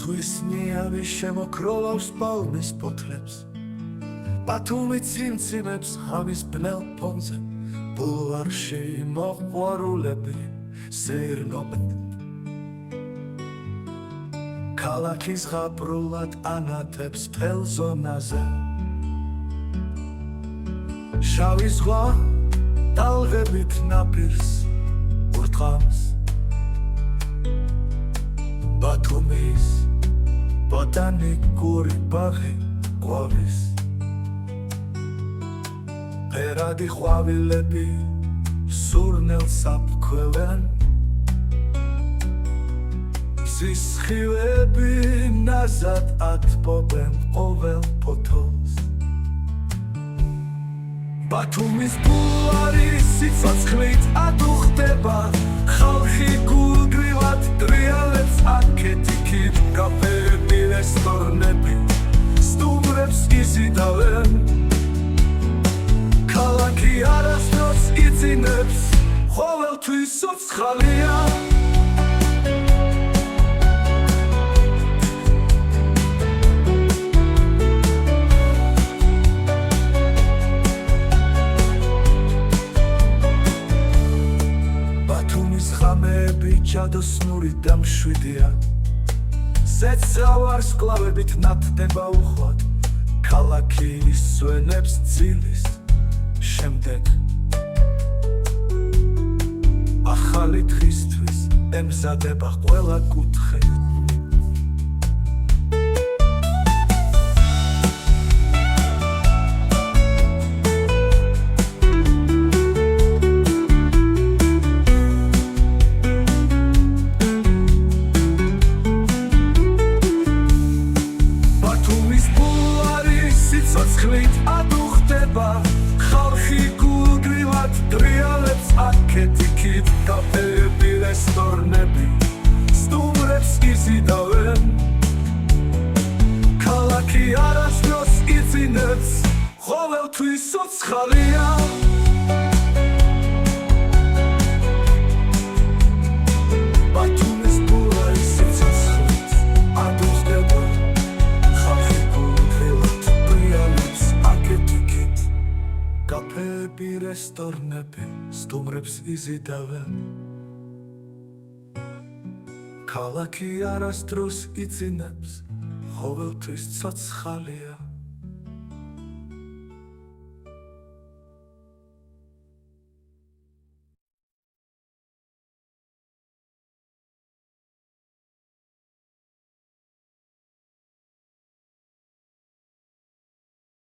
ზღვის ნიავი შემოქროლავს პალმის ფოთლებს, ბათუმი ციმციმებს ღამის ბნელ ფონზე, ბულვარში მოყვარულები სეირნობენ. ქალაქის ღაბრულად ანათებს მთელ ზონაზე, შავი ზღვა ტალღებით ნაპირს ურტყამს. ბათუმის ბოტანიკური ბაღი ყვავის, ფერადი ყვავილები სურნელს აფქვევენ, სისხლები ნაზად ათბობენ ყოველ ფოთოლს. ბათუმის ბულვარი სიცოცხლით ატუხდება, ხალხი გულგრივად ტრიალებს აქეთ-იქით, კაფეები, რესტორნები სტუმრებს იზიდავენ. ქალაქი არასდროს იძინებს, ყოველთვის ცოცხალია. ჯადოსნური და მშვიდია, ზეცავარ სკლავებით ნათდება უხვად, ქალაქი ისვენებს ძილის შემდეგ. ახალი დღისთვის ემზადება ყველა კუთხე. სიცოცხლით ატუხდება, ხალხი გულგრივად ტრიალებს აქეთ-იქით, კაფეები, რესტორნები სტუმრებს იზიდავენ. ქალაქი არასდროს იძინებს, ყოველთვის ცოცხალია. კაფეები, რესტორნები სტუმრებს იზიდავენ. ქალაქი არასდროს იძინებს, ყოველთვის ცოცხალია.